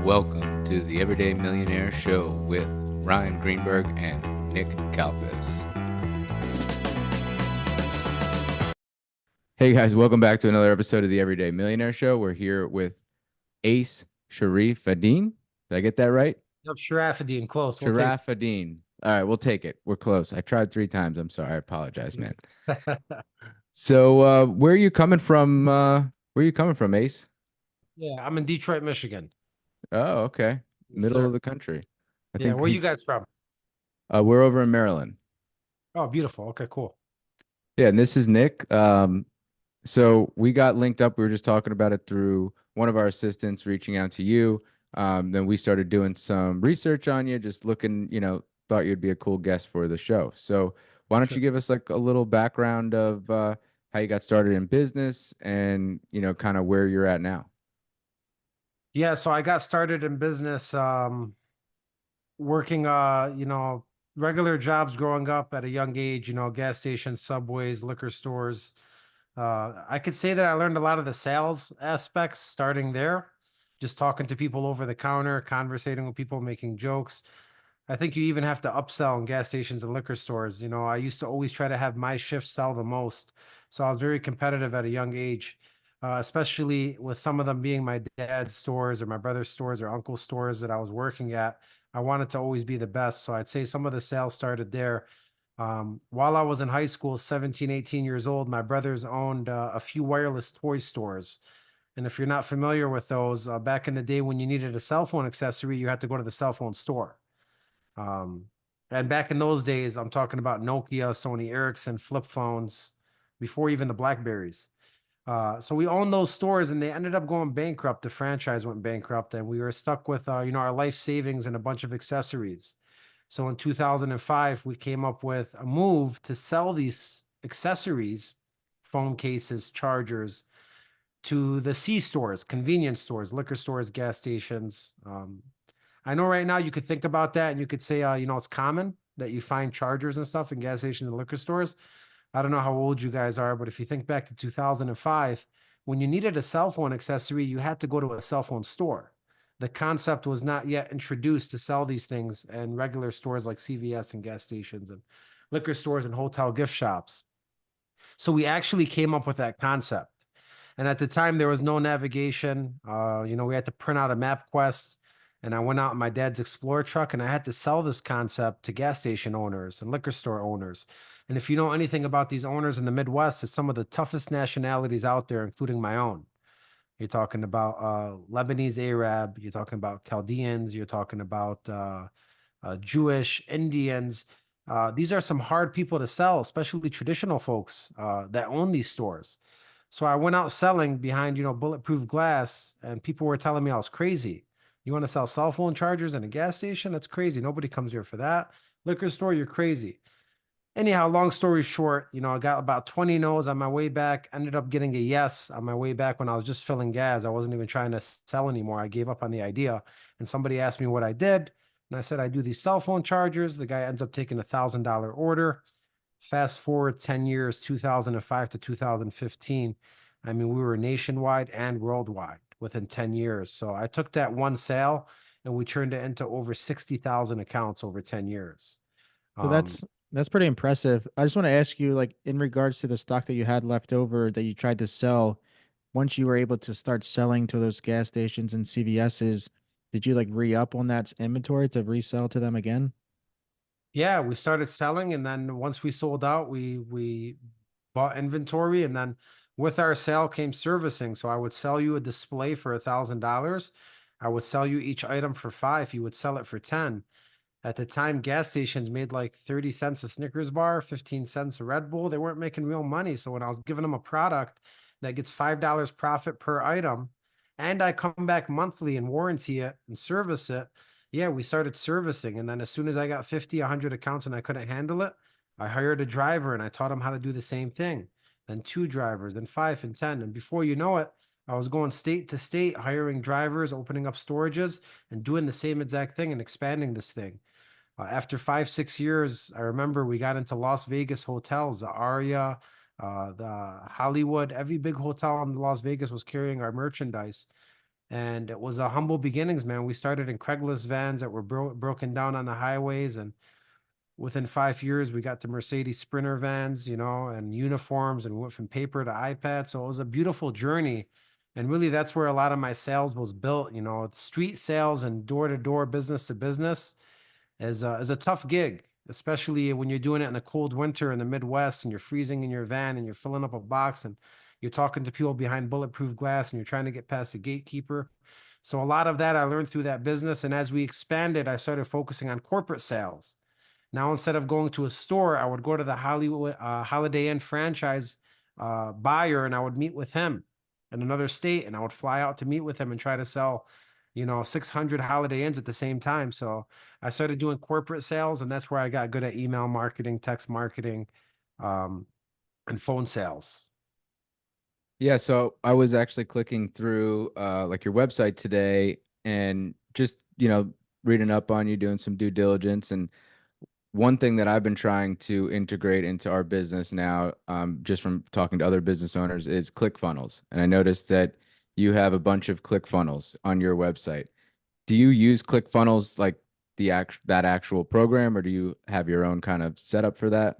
Welcome to the Everyday Millionaire Show with Ryan Greenberg and Nick Kalfas. Hey guys, welcome back to another episode of the Everyday Millionaire Show. We're here with Ace Charafeddine. Did I get that right? Yep, Charafeddine, close. We'll take Charafeddine. All right, we'll take it. We're close. I tried 3 times. I'm sorry. I apologize, man. it. So, where are you coming from? Where are you coming from, Ace? Yeah, I'm in Detroit, Michigan. Oh, okay. Yes, Middle sir. of the country. I Yeah, think where you guys from? we're over in Maryland. Oh, beautiful. Okay, cool. Yeah, and this is Nick. So we got linked up. We were just talking about it through one of our assistants reaching out to you. Then we started doing some research on you, just looking, thought you'd be a cool guest for the show. So why don't Sure. you give us like a little background of how you got started in business and, kind of where you're at now? Yeah, so I got started in business working regular jobs growing up at a young age, gas stations, subways, liquor stores. I could say that I learned a lot of the sales aspects starting there, just talking to people over the counter, conversating with people, making jokes. I think you even have to upsell in gas stations and liquor stores. I used to always try to have my shift sell the most. So I was very competitive at a young age, especially with some of them being my dad's stores or my brother's stores or uncle's stores that I was working at. I wanted to always be the best. So I'd say some of the sales started there. While I was in high school, 17, 18 years old, my brothers owned a few wireless toy stores. And if you're not familiar with those, back in the day when you needed a cell phone accessory, you had to go to the cell phone store. Um, and back in those days, I'm talking about Nokia, Sony Ericsson, flip phones, before even the Blackberries. So we owned those stores and they ended up going bankrupt. The franchise went bankrupt and we were stuck with, our life savings and a bunch of accessories. So in 2005, we came up with a move to sell these accessories, phone cases, chargers, to the C stores, convenience stores, liquor stores, gas stations. I know right now you could think about that and you could say, it's common that you find chargers and stuff in gas stations and liquor stores. I don't know how old you guys are, but if you think back to 2005, when you needed a cell phone accessory, you had to go to a cell phone store. The concept was not yet introduced to sell these things in regular stores like CVS and gas stations and liquor stores and hotel gift shops. So we actually came up with that concept. And at the time, there was no navigation. We had to print out a MapQuest. And I went out in my dad's Explorer truck and I had to sell this concept to gas station owners and liquor store owners. And if you know anything about these owners in the Midwest, it's some of the toughest nationalities out there, including my own. You're talking about Lebanese Arab, you're talking about Chaldeans, you're talking about Jewish, Indians. These are some hard people to sell, especially traditional folks that own these stores. So I went out selling behind, bulletproof glass, and people were telling me I was crazy. You want to sell cell phone chargers in a gas station? That's crazy. Nobody comes here for that. Liquor store, you're crazy. Anyhow, long story short, I got about 20 no's on my way back, ended up getting a yes on my way back when I was just filling gas. I wasn't even trying to sell anymore. I gave up on the idea. And somebody asked me what I did. And I said, I do these cell phone chargers. The guy ends up taking $1,000 order. Fast forward 10 years, 2005 to 2015. I mean, we were nationwide and worldwide within 10 years. So I took that one sale and we turned it into over 60,000 accounts over 10 years. So that's pretty impressive. I just want to ask you, like, in regards to the stock that you had left over that you tried to sell, once you were able to start selling to those gas stations and CVS's, did you like re-up on that inventory to resell to them again? Yeah, we started selling, and then once we sold out, we bought inventory, and then with our sale came servicing. So I would sell you a display for $1,000. I would sell you each item for five. You would sell it for 10. At the time, gas stations made like 30 cents a Snickers bar, 15 cents a Red Bull. They weren't making real money. So when I was giving them a product that gets $5 profit per item, and I come back monthly and warranty it and service it, yeah, we started servicing. And then as soon as I got 50, 100 accounts and I couldn't handle it, I hired a driver and I taught him how to do the same thing. Then two drivers, then five and 10. And before you know it, I was going state to state, hiring drivers, opening up storages, and doing the same exact thing and expanding this thing. After 5, 6 years, I remember we got into Las Vegas hotels, the Aria, the Hollywood, every big hotel in Las Vegas was carrying our merchandise. And it was a humble beginnings, man. We started in Craigslist vans that were broken down on the highways, and within 5 years, we got to Mercedes Sprinter vans, and uniforms, and went from paper to iPad. So it was a beautiful journey. And really, that's where a lot of my sales was built. Street sales and door to door, business to business is a tough gig, especially when you're doing it in a cold winter in the Midwest and you're freezing in your van and you're filling up a box and you're talking to people behind bulletproof glass and you're trying to get past the gatekeeper. So a lot of that I learned through that business. And as we expanded, I started focusing on corporate sales. Now, instead of going to a store, I would go to the Holiday Inn franchise buyer, and I would meet with him in another state, and I would fly out to meet with him and try to sell, 600 Holiday Inns at the same time. So I started doing corporate sales, and that's where I got good at email marketing, text marketing, um, and phone sales. Yeah, so I was actually clicking through like your website today and just, reading up on you, doing some due diligence. And one thing that I've been trying to integrate into our business now, just from talking to other business owners, is ClickFunnels. And I noticed that you have a bunch of ClickFunnels on your website. Do you use ClickFunnels like that actual program, or do you have your own kind of setup for that?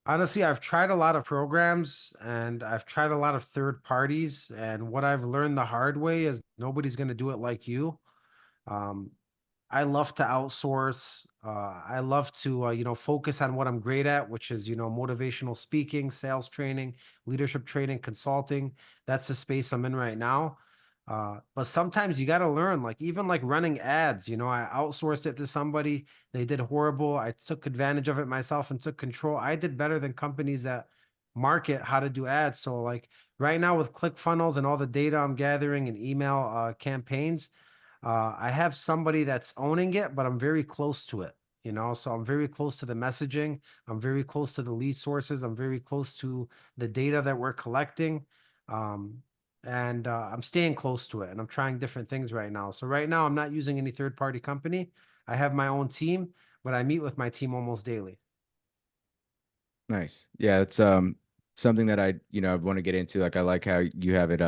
Honestly, I've tried a lot of programs and I've tried a lot of third parties. And what I've learned the hard way is nobody's going to do it like you. Um, I love to outsource. I love to, focus on what I'm great at, which is, motivational speaking, sales training, leadership training, consulting. That's the space I'm in right now. But sometimes you got to learn, like even like running ads, I outsourced it to somebody. They did horrible. I took advantage of it myself and took control. I did better than companies that market how to do ads. So like right now with ClickFunnels and all the data I'm gathering and email campaigns, I have somebody that's owning it, but I'm very close to it, so I'm very close to the messaging. I'm very close to the lead sources. I'm very close to the data that we're collecting. Um, and I'm staying close to it and I'm trying different things right now. So right now I'm not using any third party company. I have my own team, but I meet with my team almost daily. Nice. Yeah, it's something that I want to get into. Like I like how you have it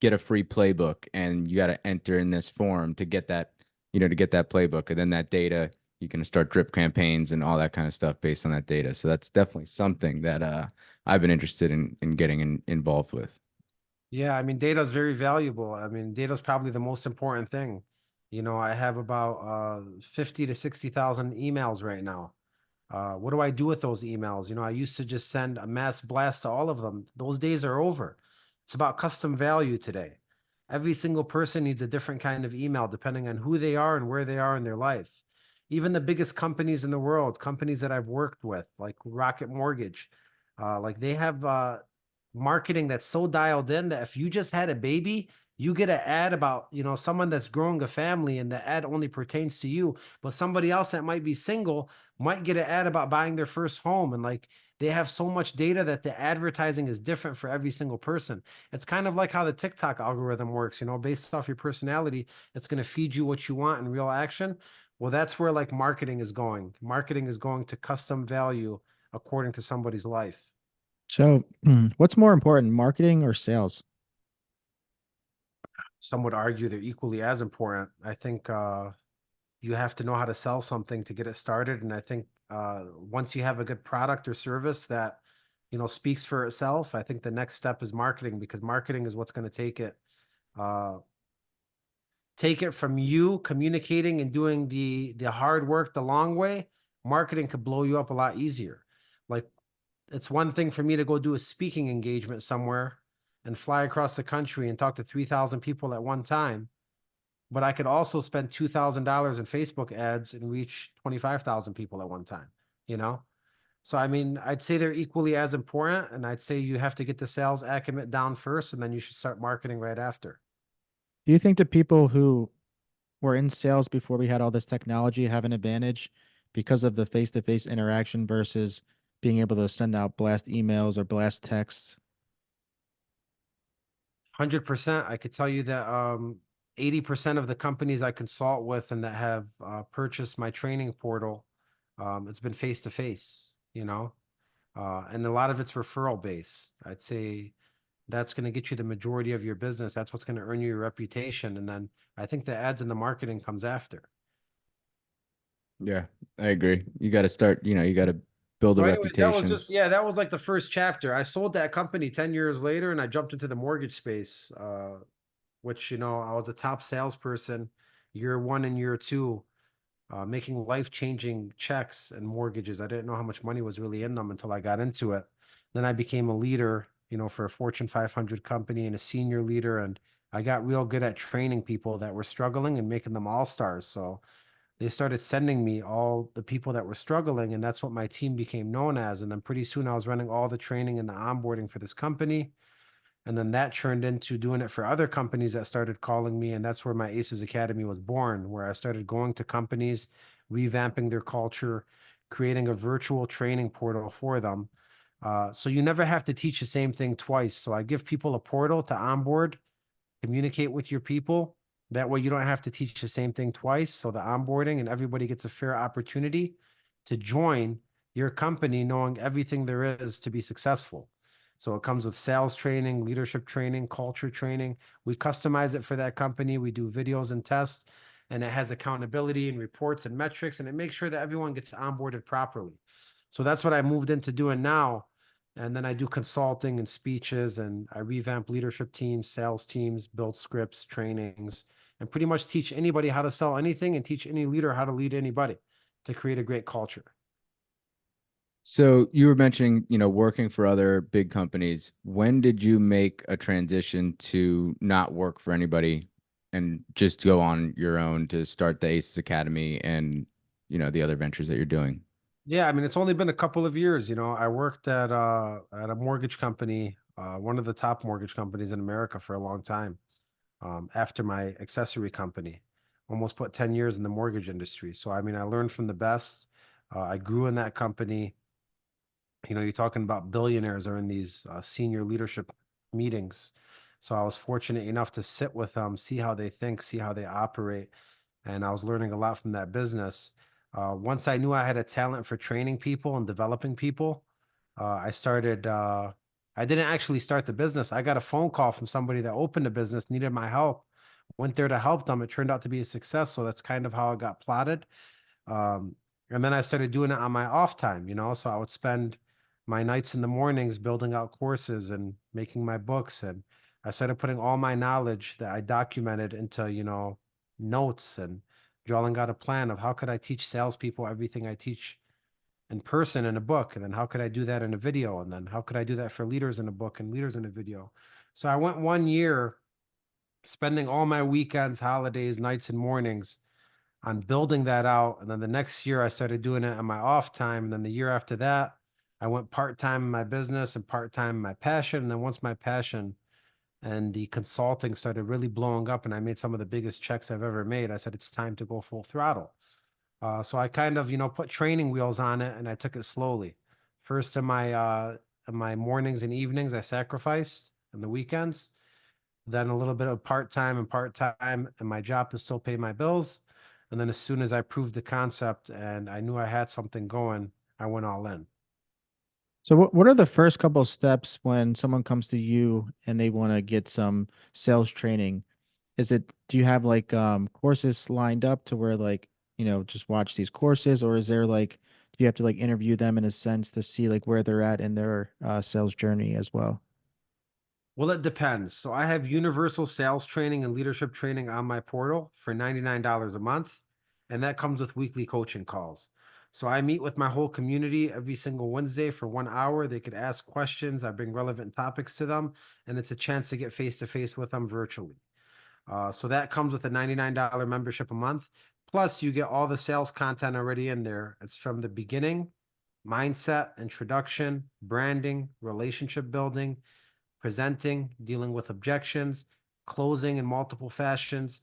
get a free playbook and you got to enter in this form to get that playbook, and then that data you can start drip campaigns and all that kind of stuff based on that data. So that's definitely something that I've been interested in getting involved with. Yeah, I mean, data is very valuable. I mean, data is probably the most important thing. I have about 50 to 60,000 emails right now. What do I do with those emails? I used to just send a mass blast to all of them. Those days are over. It's about custom value today. Every single person needs a different kind of email depending on who they are and where they are in their life. Even the biggest companies in the world, companies that I've worked with, like Rocket Mortgage, like they have marketing that's so dialed in that if you just had a baby, you get an ad about, someone that's growing a family and the ad only pertains to you, but somebody else that might be single might get an ad about buying their first home. And like they have so much data that the advertising is different for every single person. It's kind of like how the TikTok algorithm works, based off your personality, it's going to feed you what you want in real action. Well, that's where like marketing is going. Marketing is going to custom value according to somebody's life. So, what's more important, marketing or sales? Some would argue they're equally as important. I think you have to know how to sell something to get it started. And I think once you have a good product or service that, speaks for itself, I think the next step is marketing, because marketing is what's going to uh, take it from you communicating and doing the hard work the long way. Marketing could blow you up a lot easier. Like it's one thing for me to go do a speaking engagement somewhere and fly across the country and talk to 3,000 people at one time, but I could also spend $2,000 in Facebook ads and reach 25,000 people at one time, you know? So, I mean, I'd say they're equally as important. And I'd say you have to get the sales acumen down first, and then you should start marketing right after. Do you think the people who were in sales before we had all this technology have an advantage because of the face-to-face interaction versus being able to send out blast emails or blast texts? 100%. I could tell you that 80% of the companies I consult with and that have purchased my training portal, it's been face to face, and a lot of it's referral based. I'd say that's going to get you the majority of your business. That's what's going to earn you your reputation. And then I think the ads and the marketing comes after. Yeah, I agree. You got to start, you got to build a So anyways, that was reputation. just, yeah, that was like the first chapter. I sold that company 10 years later and I jumped into the mortgage space, which, I was a top salesperson year one and year two, making life-changing checks and mortgages. I didn't know how much money was really in them until I got into it. Then I became a leader, for a Fortune 500 company and a senior leader. And I got real good at training people that were struggling and making them all-stars. So they started sending me all the people that were struggling, and that's what my team became known as. And then pretty soon I was running all the training and the onboarding for this company. And then that turned into doing it for other companies that started calling me. And that's where my Aces Academy was born, where I started going to companies, revamping their culture, creating a virtual training portal for them. So you never have to teach the same thing twice. So I give people a portal to onboard, communicate with your people. That way you don't have to teach the same thing twice. So the onboarding and everybody gets a fair opportunity to join your company knowing everything there is to be successful. So it comes with sales training, leadership training, culture training. We customize it for that company. We do videos and tests, and it has accountability and reports and metrics, and it makes sure that everyone gets onboarded properly. So that's what I moved into doing now. And then I do consulting and speeches, and I revamp leadership teams, sales teams, build scripts, trainings, and pretty much teach anybody how to sell anything and teach any leader how to lead anybody to create a great culture. So you were mentioning, working for other big companies. When did you make a transition to not work for anybody and just go on your own to start the Aces Academy and, the other ventures that you're doing? Yeah, I mean, it's only been a couple of years. I worked at a mortgage company, one of the top mortgage companies in America for a long time. After my accessory company, almost put 10 years in the mortgage industry. So I mean, I learned from the best. I grew in that company. You're talking about billionaires are in these senior leadership meetings. So I was fortunate enough to sit with them, see how they think, see how they operate. And I was learning a lot from that business. Once I knew I had a talent for training people and developing people, I started, I didn't actually start the business. I got a phone call from somebody that opened a business, needed my help, went there to help them. It turned out to be a success. So that's kind of how it got plotted. Um, and then I started doing it on my off time, so I would spend my nights in the mornings building out courses and making my books. And I started putting all my knowledge that I documented into, notes and drawing out a plan of how could I teach salespeople everything I teach in person in a book. And then how could I do that in a video? And then how could I do that for leaders in a book and leaders in a video? So I went 1 year spending all my weekends, holidays, nights, and mornings on building that out. And then the next year I started doing it on my off time. And then the year after that, I went part-time in my business and part-time in my passion. And then once my passion and the consulting started really blowing up and I made some of the biggest checks I've ever made, I said, it's time to go full throttle. So I kind of, put training wheels on it and I took it slowly. First in my mornings and evenings, I sacrificed in the weekends, then a little bit of part-time and my job to still pay my bills. And then as soon as I proved the concept and I knew I had something going, I went all in. So what are the first couple of steps when someone comes to you and they want to get some sales training? Do you have like courses lined up to where like, just watch these courses, or is there like do you have to like interview them in a sense to see like where they're at in their sales journey as well? Well, it depends. So I have universal sales training and leadership training on my portal for $99 a month. And that comes with weekly coaching calls. So I meet with my whole community every single Wednesday for 1 hour. They could ask questions. I bring relevant topics to them, and it's a chance to get face to face with them virtually. So that comes with a $99 membership a month. Plus, you get all the sales content already in there. It's from the beginning, mindset, introduction, branding, relationship building, presenting, dealing with objections, closing in multiple fashions,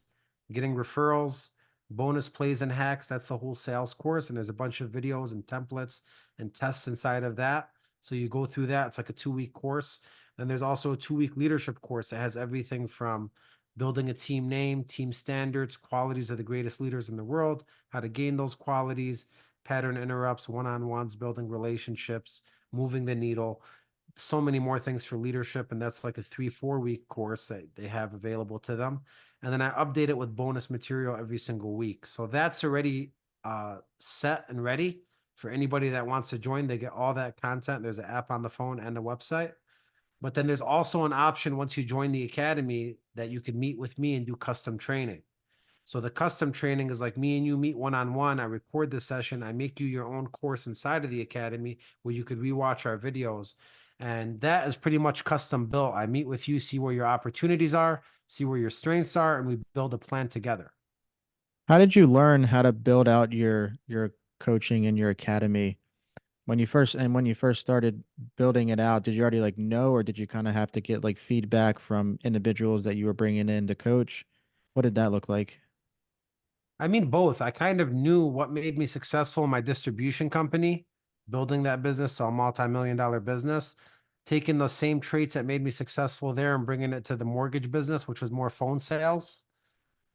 getting referrals, bonus plays and hacks. That's the whole sales course. And there's a bunch of videos and templates and tests inside of that. So you go through that. It's like a 2-week course. Then there's also a 2-week leadership course that has everything from building a team name, team standards, qualities of the greatest leaders in the world, how to gain those qualities, pattern interrupts, one-on-ones, building relationships, moving the needle. so many more things for leadership, and that's like a 3-4 week course that they have available to them. And then I update it with bonus material every single week. So that's already set and ready for anybody that wants to join. They get all that content. There's an app on the phone and a website. But then there's also an option once you join the academy that you can meet with me and do custom training. So the custom training is like me and you meet one-on-one. I record the session. I make you your own course inside of the academy where you could rewatch our videos. And that is pretty much custom built. I meet with you, see where your opportunities are, see where your strengths are, and we build a plan together. How did you learn how to build out your coaching in your academy? When you first started building it out, did you already like know, or did you kind of have to get like feedback from individuals that you were bringing in to coach? What did that look like? I mean, both. I kind of knew what made me successful in my distribution company, building that business to a multi-million-dollar business, taking the same traits that made me successful there and bringing it to the mortgage business, which was more phone sales.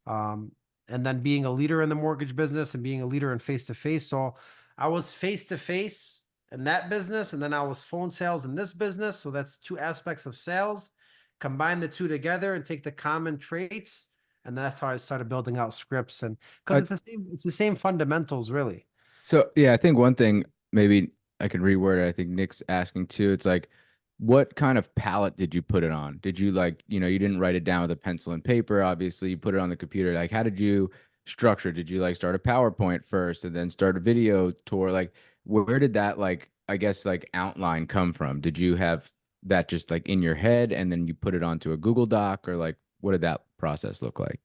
Um, and then being a leader in the mortgage business and being a leader in face-to-face. So I was face-to-face in that business, and then I was phone sales in this business. So that's two aspects of sales. Combine the two together and take the common traits, and that's how I started building out scripts. And because Uh, it's the same fundamentals, really. So yeah, I think one thing maybe I can reword it. I think Nick's asking too. It's like, what kind of palette did you put it on? Did you like, you didn't write it down with a pencil and paper, obviously, you put it on the computer. Like, how did you structure? Did you like start a PowerPoint first and then start a video tour? Like, where did that like, I guess like outline come from? Did you have that just like in your head and then you put it onto a Google Doc, or like what did that process look like?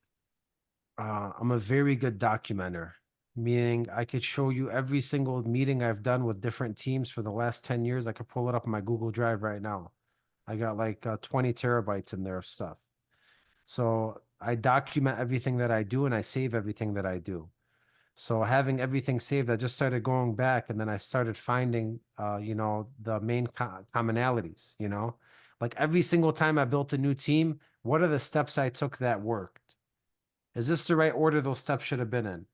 I'm a very good documenter, meaning I could show you every single meeting I've done with different teams for the last 10 years. I could pull it up on my Google Drive right now. I got like 20 terabytes in there of stuff. So I document everything that I do and I save everything that I do. So having everything saved, I just started going back and then I started finding, the main commonalities, like every single time I built a new team, what are the steps I took that worked? Is this the right order those steps should have been in?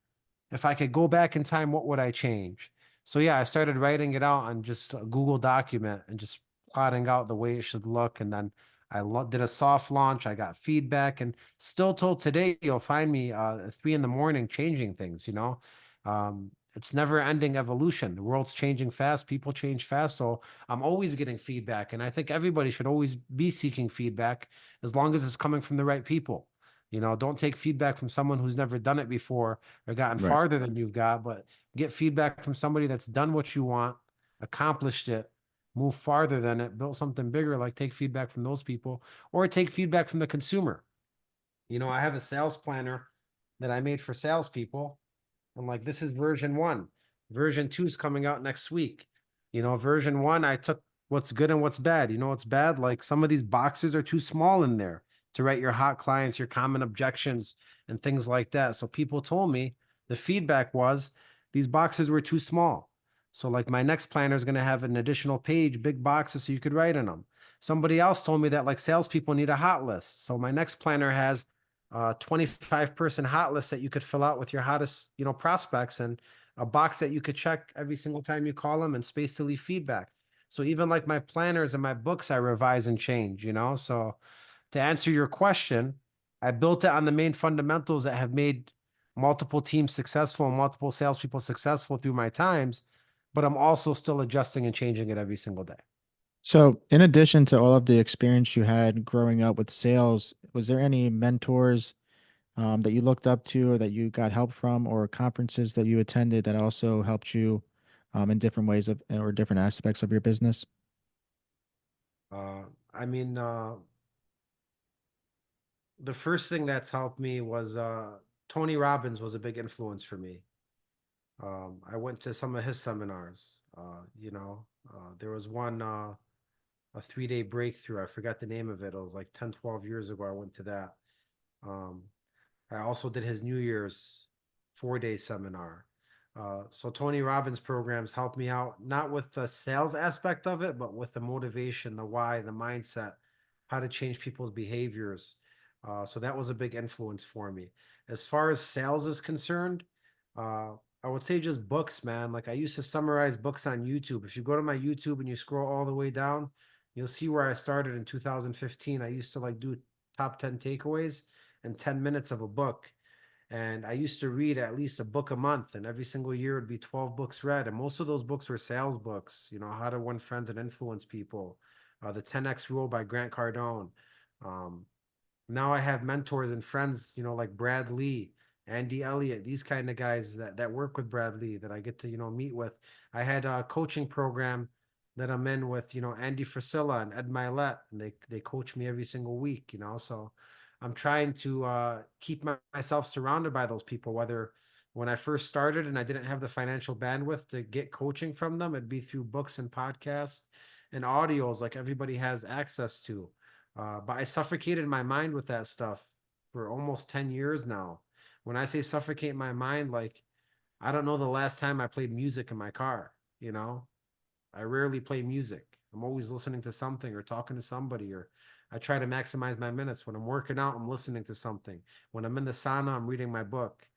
If I could go back in time, what would I change? So yeah, I started writing it out on just a Google document and just plotting out the way it should look. And then did a soft launch. I got feedback, and still till today, you'll find me at 3 in the morning changing things. It's never ending evolution. The world's changing fast. People change fast. So I'm always getting feedback. And I think everybody should always be seeking feedback as long as it's coming from the right people. Don't take feedback from someone who's never done it before or gotten Right. farther than you've got, but get feedback from somebody that's done what you want, accomplished it, move farther than it, built something bigger. Like, take feedback from those people, or take feedback from the consumer. I have a sales planner that I made for salespeople. I'm like, this is version 1. Version 2 is coming out next week. Version 1, I took what's good and what's bad. What's bad? Like, some of these boxes are too small in there to write your hot clients, your common objections, and things like that. So people told me, the feedback was these boxes were too small. So like, my next planner is going to have an additional page, big boxes, so you could write in them. Somebody else told me that like salespeople need a hot list. So my next planner has 25-person hot list that you could fill out with your hottest, prospects, and a box that you could check every single time you call them, and space to leave feedback. So even like my planners and my books, I revise and change, So to answer your question, I built it on the main fundamentals that have made multiple teams successful and multiple salespeople successful through my times, but I'm also still adjusting and changing it every single day. So, in addition to all of the experience you had growing up with sales, was there any mentors that you looked up to, or that you got help from, or conferences that you attended that also helped you in different ways of or different aspects of your business? Uh, I mean, the first thing that's helped me was Tony Robbins was a big influence for me. I went to some of his seminars. There was one, a 3-day breakthrough. I forgot the name of it. It was like 10, 12 years ago. I went to that. Um, I also did his New Year's 4-day seminar. So Tony Robbins programs helped me out, not with the sales aspect of it, but with the motivation, the why, the mindset, how to change people's behaviors. So that was a big influence for me. As far as sales is concerned, uh, I would say just books, man. Like, I used to summarize books on YouTube. If you go to my YouTube and you scroll all the way down, You'll see where I started in 2015. I used to like do top 10 takeaways in 10 minutes of a book. And I used to read at least a book a month, and every single year would be 12 books read. And most of those books were sales books, you know, how to win friends and influence people, the 10X rule by Grant Cardone. Um, Now I have mentors and friends, you know, like Brad Lee, Andy Elliott, these kind of guys that work with Brad Lee that I get to, you know, meet with. I had a coaching program that I'm in with, you know, Andy Frisella and Ed Milet, and they coach me every single week, you know. So I'm trying to keep myself surrounded by those people, whether when I first started and I didn't have the financial bandwidth to get coaching from them, it'd be through books and podcasts and audios like everybody has access to. But I suffocated my mind with that stuff for almost 10 years now. When I say suffocate my mind, like I don't know the last time I played music in my car, you know? I rarely play music. I'm always listening to something or talking to somebody, or I try to maximize my minutes. When I'm working out, I'm listening to something. When I'm in the sauna, I'm reading my book.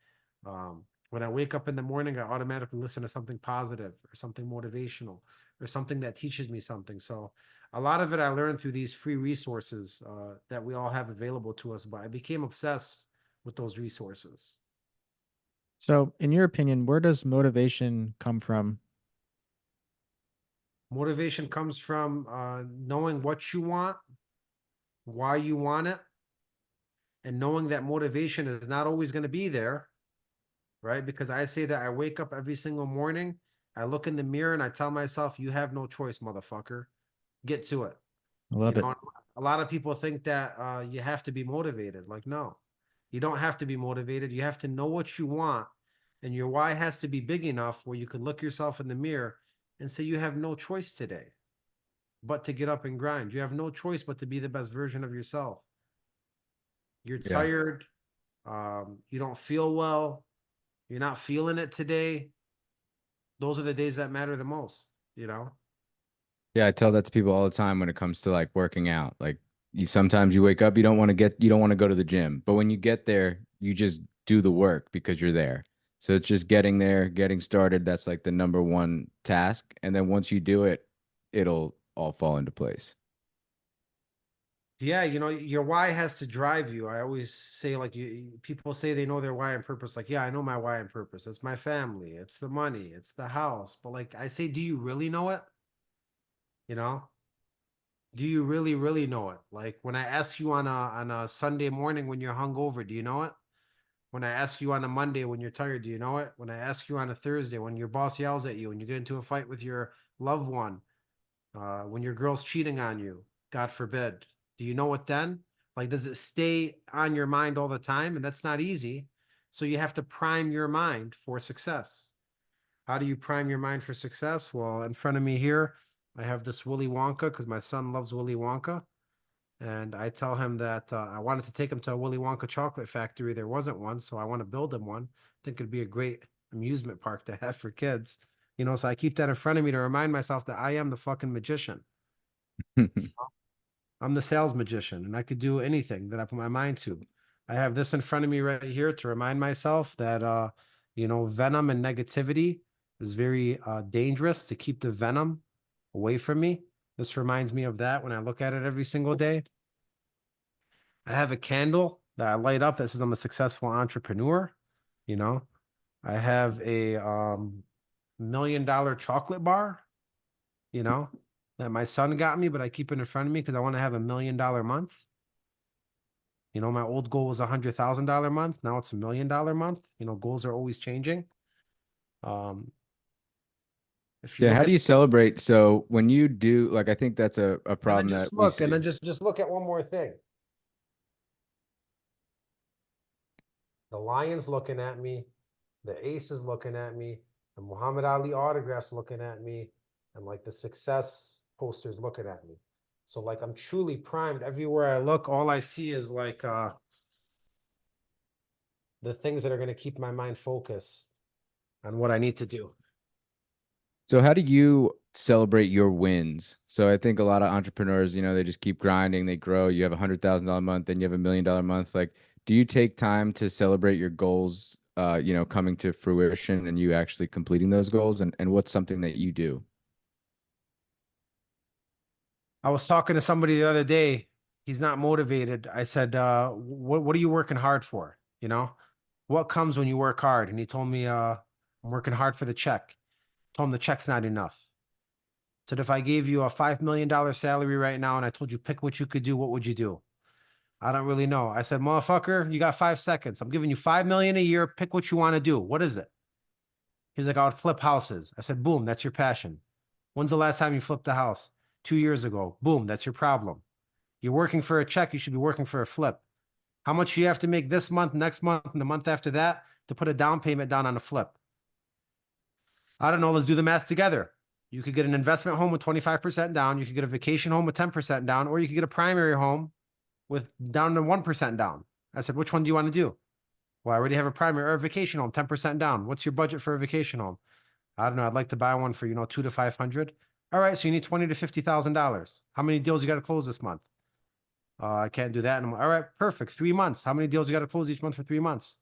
When I wake up in the morning, I automatically listen to something positive or something motivational or something that teaches me something. So a lot of it I learned through these free resources that we all have available to us, but I became obsessed with those resources. So, in your opinion, where does motivation come from? Motivation comes from knowing what you want, why you want it, and knowing that motivation is not always going to be there, right? Because I say that I wake up every single morning, I look in the mirror and I tell myself, you have no choice, motherfucker. Get to it. I You love it. know, a lot of people think that you have to be motivated. Like, no, you don't have to be motivated. You have to know what you want, and your why has to be big enough where you can look yourself in the mirror and say, you have no choice today but to get up and grind. You have no choice but to be the best version of yourself. You're Yeah. tired. You don't feel well. You're not feeling it today. Those are the days that matter the most, you know? Yeah, I tell that to people all the time when it comes to like working out. Like you sometimes you wake up, you don't want to go to the gym. But when you get there, you just do the work because you're there. So it's just getting there, getting started. That's like the number one task. And then once you do it, it'll all fall into place. Yeah, you know, your why has to drive you. I always say, like, people say they know their why and purpose. Like, yeah, I know my why and purpose. It's my family, it's the money, it's the house. But like I say, do you really know it? You know, do you really, really know it? Like when I ask you on a Sunday morning when you're hungover, do you know it? When I ask you on a Monday when you're tired, do you know it? When I ask you on a Thursday when your boss yells at you and you get into a fight with your loved one, when your girl's cheating on you, God forbid, do you know it then? Like, does it stay on your mind all the time? And that's not easy. So you have to prime your mind for success. How do you prime your mind for success? Well, in front of me here, I have this Willy Wonka because my son loves Willy Wonka. And I tell him that I wanted to take him to a Willy Wonka chocolate factory. There wasn't one, so I want to build him one. I think it'd be a great amusement park to have for kids. You know, so I keep that in front of me to remind myself that I am the fucking magician. I'm the sales magician and I could do anything that I put my mind to. I have this in front of me right here to remind myself that you know, venom and negativity is very dangerous, to keep the venom away from me. This reminds me of that when I look at it every single day. I have a candle that I light up that says I'm a successful entrepreneur. You know, I have a $1 million chocolate bar, you know, that my son got me, but I keep it in front of me because I want to have $1 million month. You know, my old goal was $100,000 month. Now it's $1 million month. You know, goals are always changing. Um, if you Yeah, look how at do you celebrate? So when you do, like, I think that's a and then problem that just we look, and see. then just look at one more thing. The lion's looking at me, the ace is looking at me, the Muhammad Ali autograph's looking at me, and like the success poster's looking at me. So like I'm truly primed. Everywhere I look, all I see is like the things that are going to keep my mind focused on what I need to do. So how do you celebrate your wins? So I think a lot of entrepreneurs, they just keep grinding, they grow. You have $100,000 month, then you have $1 million month. Like, do you take time to celebrate your goals, coming to fruition and you actually completing those goals? And what's something that you do? I was talking to somebody the other day. He's not motivated. I said, what are you working hard for? You know, what comes when you work hard? And he told me, I'm working hard for the check. Told him the check's not enough. Said, if I gave you a $5 million salary right now and I told you pick what you could do, what would you do? I don't really know. I said, motherfucker, you got 5 seconds. I'm giving you 5 million a year. Pick what you want to do. What is it? He's like, I would flip houses. I said, boom, that's your passion. When's the last time you flipped a house? 2 years ago. Boom, that's your problem. You're working for a check. You should be working for a flip. How much do you have to make this month, next month, and the month after that to put a down payment down on a flip? I don't know. Let's do the math together. You could get an investment home with 25% down. You could get a vacation home with 10% down, or you could get a primary home with down to 1% down. I said, which one do you want to do? Well, I already have a primary or a vacation home, 10% down. What's your budget for a vacation home? I don't know. I'd like to buy one for, 2 to 500. All right. So you need $20,000 to $50,000. How many deals you got to close this month? I can't do that anymore. All right. Perfect. 3 months. How many deals you got to close each month for 3 months?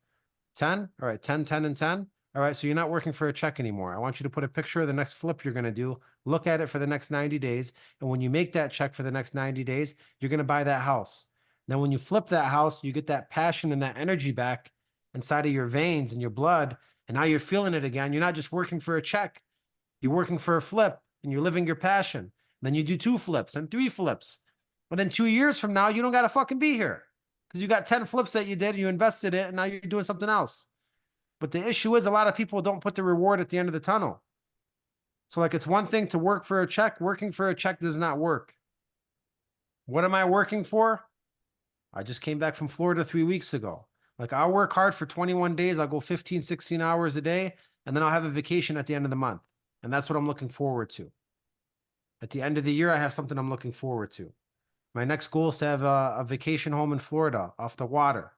10. All right. 10, 10, and 10. All right. So you're not working for a check anymore. I want you to put a picture of the next flip you're going to do. Look at it for the next 90 days. And when you make that check for the next 90 days, you're going to buy that house. Then when you flip that house, you get that passion and that energy back inside of your veins and your blood. And now you're feeling it again. You're not just working for a check. You're working for a flip and you're living your passion. Then you do 2 flips and 3 flips. But then 2 years from now, you don't got to fucking be here because you got 10 flips that you did, you invested it, and now you're doing something else. But the issue is a lot of people don't put the reward at the end of the tunnel. So like it's one thing to work for a check. Working for a check does not work. What am I working for? I just came back from Florida 3 weeks ago. Like I'll work hard for 21 days. I'll go 15, 16 hours a day, and then I'll have a vacation at the end of the month. And that's what I'm looking forward to. At the end of the year, I have something I'm looking forward to. My next goal is to have a vacation home in Florida off the water,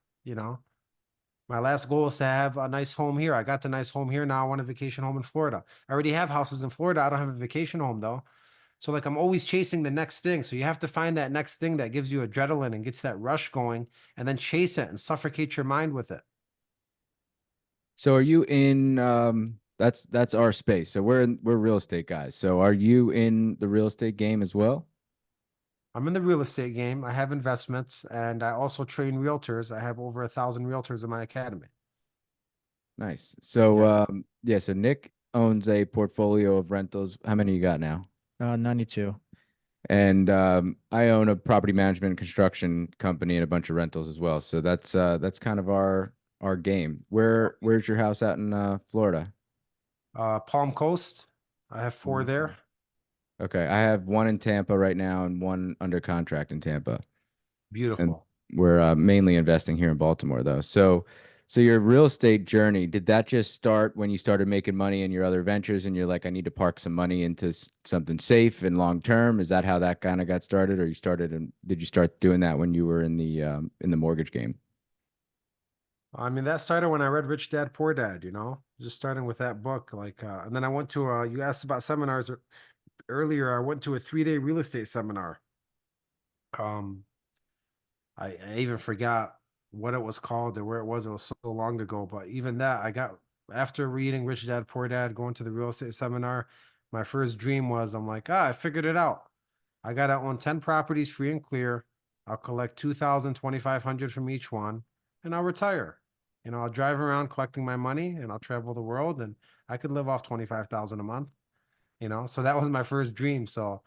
My last goal is to have a nice home here. I got the nice home here. Now I want a vacation home in Florida. I already have houses in Florida. I don't have a vacation home though. So like I'm always chasing the next thing. So you have to find that next thing that gives you adrenaline and gets that rush going and then chase it and suffocate your mind with it. So are you in that's our space. So we're real estate guys. So are you in the real estate game as well? I'm in the real estate game. I have investments and I also train realtors. I have over 1,000 realtors in my academy. Nice. So Yeah. so Nick owns a portfolio of rentals. How many you got now? 92. And I own a property management and construction company and a bunch of rentals as well. So that's kind of our game. Where's your house out in Florida? Palm Coast. I have 4 there. Okay, I have one in Tampa right now and one under contract in Tampa. And Beautiful. we're mainly investing here in Baltimore though. So your real estate journey, did that just start when you started making money in your other ventures and you're like, I need to park some money into something safe and long term? Is that how that kind of got started, or did you start doing that when you were in the mortgage game? I mean, that started when I read Rich Dad Poor Dad, just starting with that book. And then I went to, you asked about seminars earlier. I went to a 3-day real estate seminar. Um, I even forgot what it was called or where it was. It was so long ago. But even that, after reading Rich Dad Poor Dad, going to the real estate seminar, my first dream was, I'm like, I figured it out. I got to own 10 properties free and clear. I'll collect 2,000, 2,500 from each one, and I'll retire. I'll drive around collecting my money and I'll travel the world and I could live off 25,000 a month, So that was my first dream. So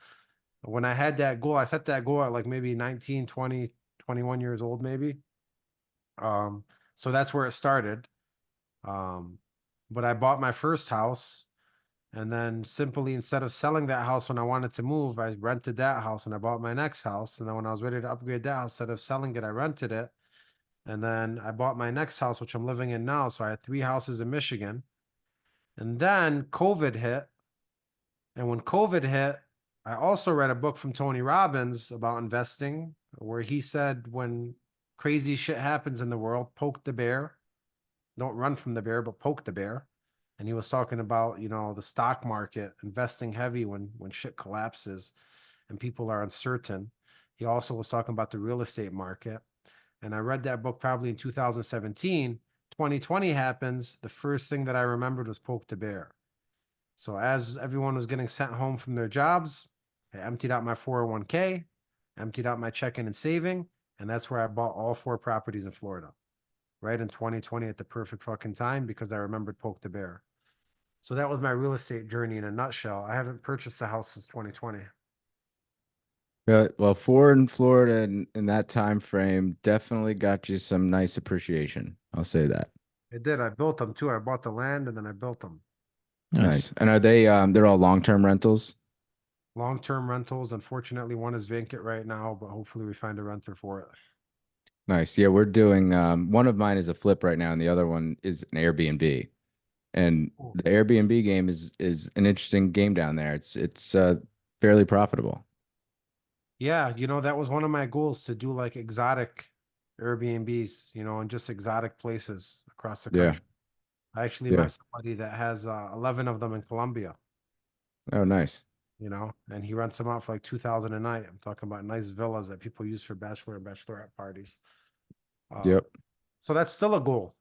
when I had that goal, I set that goal at like maybe 19, 20, 21 years old, maybe. So that's where it started. But I bought my first house and then simply instead of selling that house when I wanted to move, I rented that house and I bought my next house. And then when I was ready to upgrade that house, instead of selling it, I rented it. And then I bought my next house, which I'm living in now. So I had 3 houses in Michigan. And then COVID hit. And when COVID hit, I also read a book from Tony Robbins about investing, where he said, when crazy shit happens in the world, poke the bear. Don't run from the bear, but poke the bear. And he was talking about, the stock market, investing heavy when shit collapses and people are uncertain. He also was talking about the real estate market. And I read that book probably in 2017. 2020 happens. The first thing that I remembered was poke the bear. So as everyone was getting sent home from their jobs, I emptied out my 401k, emptied out my checking and saving, and that's where I bought all 4 properties in Florida, right in 2020 at the perfect fucking time because I remembered Poke the Bear. So that was my real estate journey in a nutshell. I haven't purchased a house since 2020. Well, 4 in Florida in that time frame definitely got you some nice appreciation. I'll say that. It did. I built them too. I bought the land and then I built them. Nice. And are they they're all long-term rentals? Long-term rentals. Unfortunately, one is vacant right now, but hopefully we find a renter for it. Nice. Yeah, we're doing one of mine is a flip right now and the other one is an Airbnb. And Cool. the Airbnb game is an interesting game down there. It's fairly profitable. Yeah, that was one of my goals to do like exotic Airbnbs, and just exotic places across the Yeah. country. I actually Yeah. met somebody that has 11 of them in Colombia, Oh, nice. and he rents them out for like 2,000 a night. I'm talking about nice villas that people use for bachelor and bachelorette parties. Uh, Yep. so that's still a goal,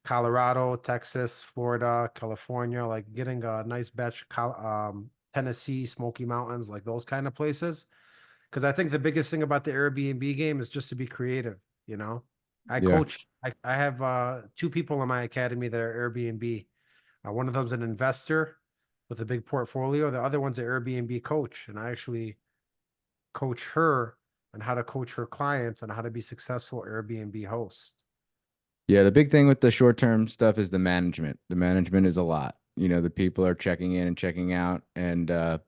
Colorado, Texas, Florida, California, like getting a nice batch, Tennessee, Smoky Mountains, like those kind of places. Because I think the biggest thing about the Airbnb game is just to be creative, you know. I Yeah. coach, I have 2 people in my academy that are Airbnb. One of them's an investor with a big portfolio. The other one's an Airbnb coach. And I actually coach her on how to coach her clients on how to be successful Airbnb hosts. Yeah, the big thing with the short-term stuff is the management. The management is a lot. The people are checking in and checking out and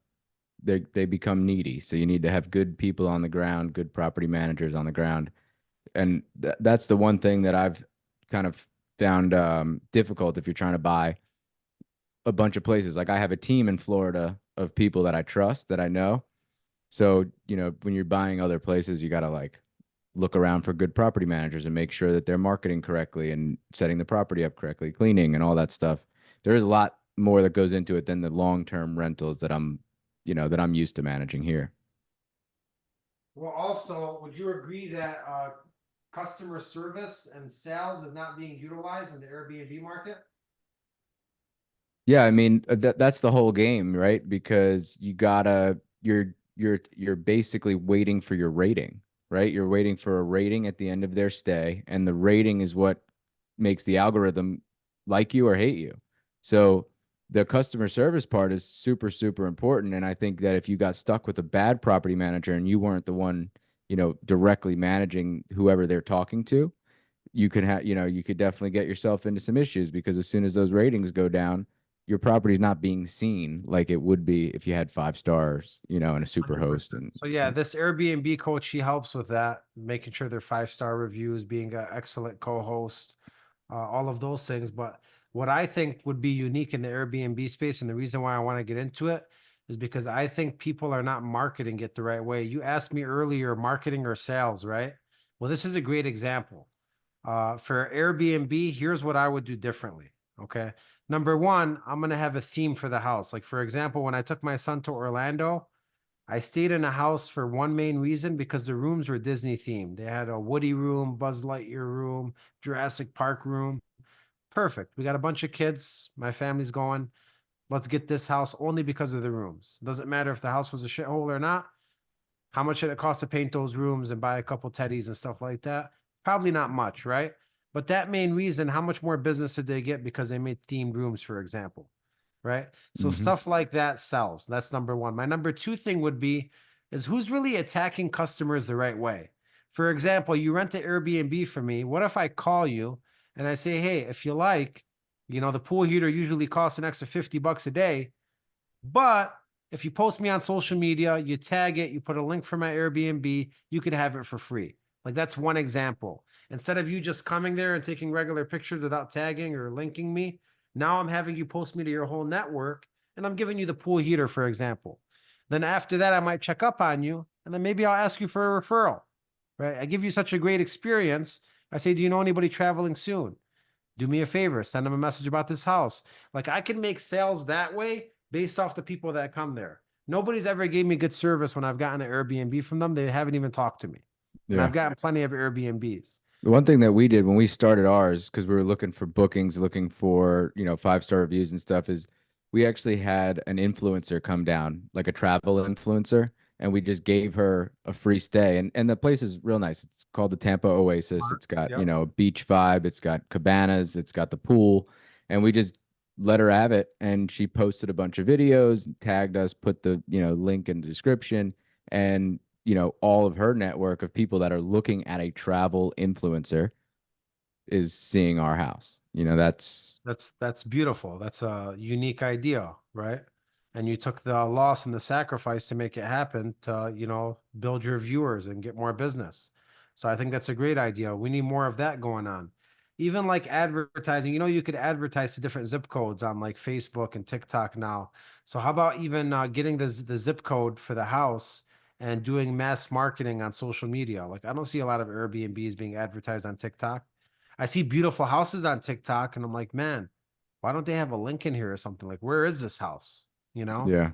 they become needy. So you need to have good people on the ground, good property managers on the ground. And that's the one thing that I've kind of found difficult if you're trying to buy a bunch of places. Like I have a team in Florida of people that I trust, that I know. So, when you're buying other places, you got to like look around for good property managers and make sure that they're marketing correctly and setting the property up correctly, cleaning and all that stuff. There is a lot more that goes into it than the long-term rentals that I'm used to managing here. Well, also, would you agree that customer service and sales is not being utilized in the Airbnb market? Yeah, I mean that's the whole game, right? Because you're basically waiting for your rating, right? You're waiting for a rating at the end of their stay, and the rating is what makes the algorithm like you or hate you. So the customer service part is super, super important. And I think that if you got stuck with a bad property manager and you weren't the one, directly managing whoever they're talking to, you could definitely get yourself into some issues because as soon as those ratings go down, your property's not being seen like it would be if you had 5 stars, and a super host 100%. So yeah, this Airbnb coach, he helps with that, making sure they're 5-star reviews, being an excellent co-host, all of those things. But what I think would be unique in the Airbnb space, and the reason why I want to get into it is because I think people are not marketing it the right way. You asked me earlier, marketing or sales, right? Well, this is a great example. For Airbnb, here's what I would do differently. Okay. Number one, I'm going to have a theme for the house. Like, for example, when I took my son to Orlando, I stayed in a house for one main reason because the rooms were Disney themed. They had a Woody room, Buzz Lightyear room, Jurassic Park room. Perfect. We got a bunch of kids. My family's going. Let's get this house only because of the rooms. Doesn't matter if the house was a shithole or not. How much did it cost to paint those rooms and buy a couple teddies and stuff like that? Probably not much, right? But that main reason, how much more business did they get because they made themed rooms, for example, right? So hmm stuff like that sells. That's number one. My number two thing would be is who's really attacking customers the right way? For example, you rent an Airbnb for me. What if I call you and I say, hey, if you like, the pool heater usually costs an extra $50 a day, but if you post me on social media, you tag it, you put a link for my Airbnb, you could have it for free. Like that's one example. Instead of you just coming there and taking regular pictures without tagging or linking me, now I'm having you post me to your whole network and I'm giving you the pool heater, for example. Then after that, I might check up on you and then maybe I'll ask you for a referral, right? I give you such a great experience. I say, do you know anybody traveling soon? Do me a favor, send them a message about this house. Like I can make sales that way based off the people that come there. Nobody's ever gave me good service when I've gotten an Airbnb from them. They haven't even talked to me. And Yeah. I've gotten plenty of Airbnbs. The one thing that we did when we started ours, because we were looking for bookings, looking for, 5-star reviews and stuff, is we actually had an influencer come down, like a travel influencer, and we just gave her a free stay. And the place is real nice. It's called the Tampa Oasis. Smart. It's got, Yep. a beach vibe, it's got cabanas, it's got the pool, and we just let her have it. And she posted a bunch of videos, tagged us, put the, link in the description, and all of her network of people that are looking at a travel influencer is seeing our house. That's beautiful. That's a unique idea, right? And you took the loss and the sacrifice to make it happen to, build your viewers and get more business. So I think that's a great idea. We need more of that going on. Even like advertising, you could advertise to different zip codes on like Facebook and TikTok now. So how about even getting the zip code for the house and doing mass marketing on social media? Like I don't see a lot of Airbnbs being advertised on TikTok. I see beautiful houses on TikTok and I'm like, man, why don't they have a link in here or something? Like, where is this house? Yeah,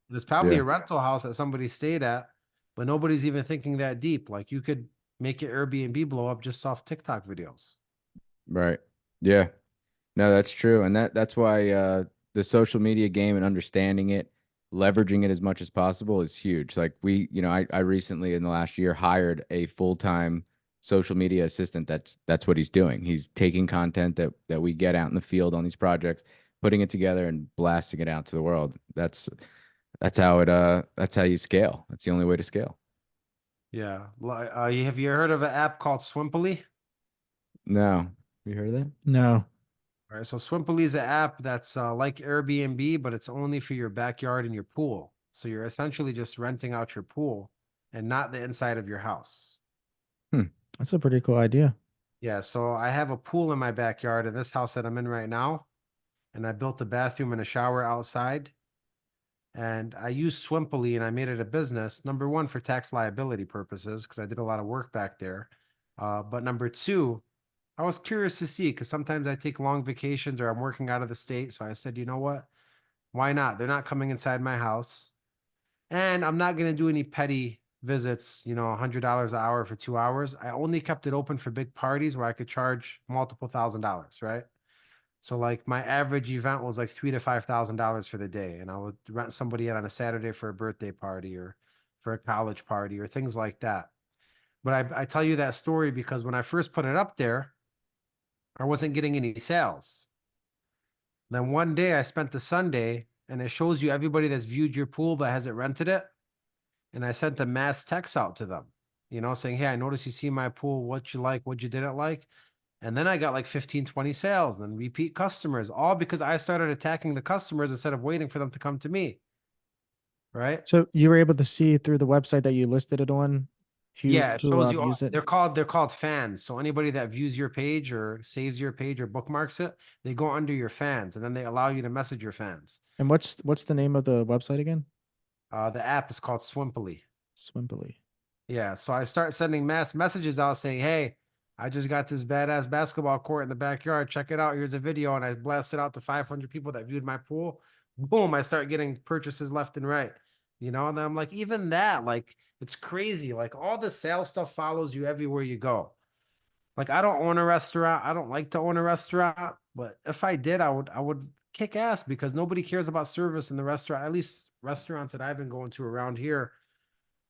There's probably yeah, a rental house that somebody stayed at, but nobody's even thinking that deep. Like, you could make your Airbnb blow up just off TikTok videos. right. Yeah. No, that's true. And that's why the social media game and understanding it, leveraging it as much as possible is huge. Like I recently in the last year hired a full-time social media assistant. That's what he's doing. He's taking content that we get out in the field on these projects, putting it together and blasting it out to the world. That's how you scale. That's the only way to scale. Yeah. Have you heard of an app called Swimply? No. You heard of that? No. All right. So Swimply is an app that's like Airbnb, but it's only for your backyard and your pool. So you're essentially just renting out your pool and not the inside of your house. Hmm. That's a pretty cool idea. Yeah, so I have a pool in my backyard in this house that I'm in right now, and I built a bathroom and a shower outside. And I used Swimply and I made it a business. Number one, for tax liability purposes, because I did a lot of work back there. But number two, I was curious to see because sometimes I take long vacations or I'm working out of the state. So I said, you know what? Why not? They're not coming inside my house. And I'm not going to do any petty visits, $100 an hour for 2 hours. I only kept it open for big parties where I could charge multiple $1,000s, right? So like my average event was like $3,000 to $5,000 for the day. And I would rent somebody in on a Saturday for a birthday party or for a college party or things like that. But I tell you that story because when I first put it up there, I wasn't getting any sales. Then one day I spent the Sunday and it shows you everybody that's viewed your pool but hasn't rented it. And I sent a mass text out to them, saying, hey, I noticed you see my pool, what you like, what you didn't like. And then I got like 15, 20 sales, and then repeat customers, all because I started attacking the customers instead of waiting for them to come to me. Right. So you were able to see through the website that you listed it on Yeah, it shows you use it? they're called fans. So anybody that views your page or saves your page or bookmarks it, they go under your fans and then they allow you to message your fans. And what's the name of the website again? The app is called Swimply. Swimply. Yeah, so I start sending mass messages out saying, "Hey, I just got this badass basketball court in the backyard. Check it out. Here's a video." And I blast it out to 500 people that viewed my pool. Boom, I start getting purchases left and right. And then I'm like, even that, like, it's crazy. Like all the sales stuff follows you everywhere you go. Like I don't own a restaurant. I don't like to own a restaurant, but if I did, I would kick ass because nobody cares about service in the restaurant. At least restaurants that I've been going to around here,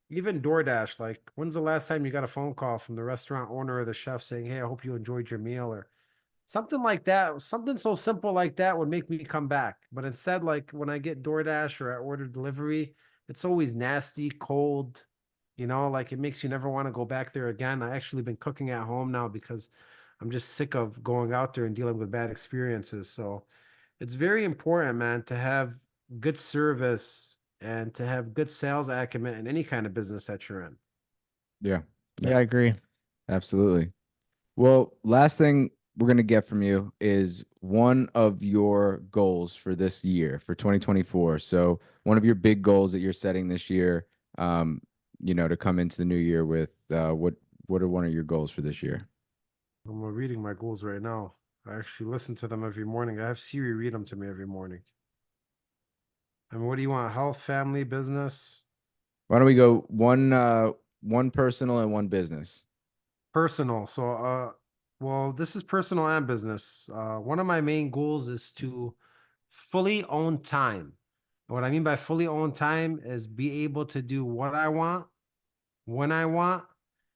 even DoorDash, like, when's the last time you got a phone call from the restaurant owner or the chef saying, hey, I hope you enjoyed your meal or something like that? Something so simple like that would make me come back. But instead, like when I get DoorDash or I order delivery, it's always nasty, cold, like it makes you never want to go back there again. I actually been cooking at home now because I'm just sick of going out there and dealing with bad experiences. So it's very important, man, to have good service and to have good sales acumen in any kind of business that you're in. Yeah. Yeah, I agree. Absolutely. Well, last thing we're going to get from you is one of your goals for this year, for 2024. So, one of your big goals that you're setting this year, to come into the new year with, what are one of your goals for this year? I'm reading my goals right now. I actually listen to them every morning. I have Siri read them to me every morning. I mean, what do you want? Health, family, business, Why don't we go one personal and one business? personal. So, well, this is personal and business. One of my main goals is to fully own time. And what I mean by fully own time is be able to do what I want, when I want,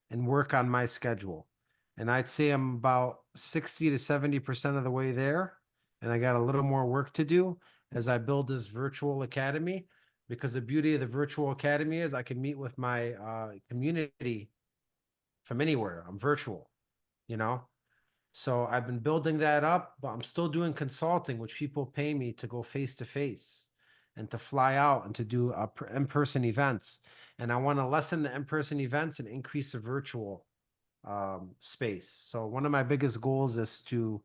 and work on my schedule. And I'd say I'm about 60 to 70% of the way there. And I got a little more work to do as I build this virtual academy, because the beauty of the virtual academy is I can meet with my community from anywhere. I'm virtual, you know? So I've been building that up, but I'm still doing consulting, which people pay me to go face to face and to fly out and to do in-person events. And I want to lessen the in-person events and increase the virtual space. So one of my biggest goals is to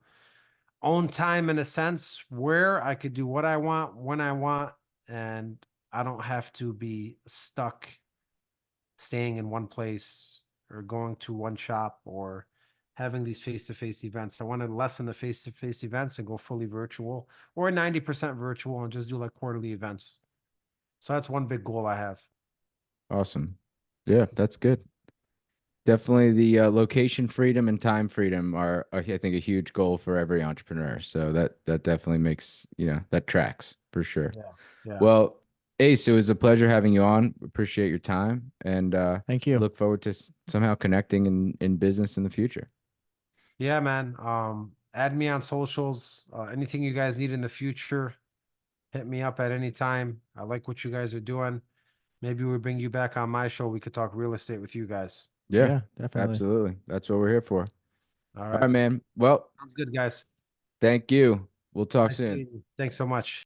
own time in a sense where I could do what I want, when I want, and I don't have to be stuck staying in one place or going to one shop or having these face-to-face events. I want to lessen the face-to-face events and go fully virtual or 90% virtual and just do like quarterly events. So that's one big goal I have. Awesome. Yeah, that's good. Definitely the location freedom and time freedom are, I think, a huge goal for every entrepreneur. So that definitely makes, that tracks for sure. Yeah. Yeah. Well, Ace, it was a pleasure having you on. Appreciate your time, and Thank you. look forward to somehow connecting in business in the future. Yeah, man. Add me on socials. Anything you guys need in the future, hit me up at any time. I like what you guys are doing. Maybe we'll bring you back on my show. We could talk real estate with you guys. Yeah, Definitely. absolutely. That's what we're here for. All All right. right, man. Well, Sounds good, guys. thank you. We'll talk Nice soon. meeting you. Thanks so much.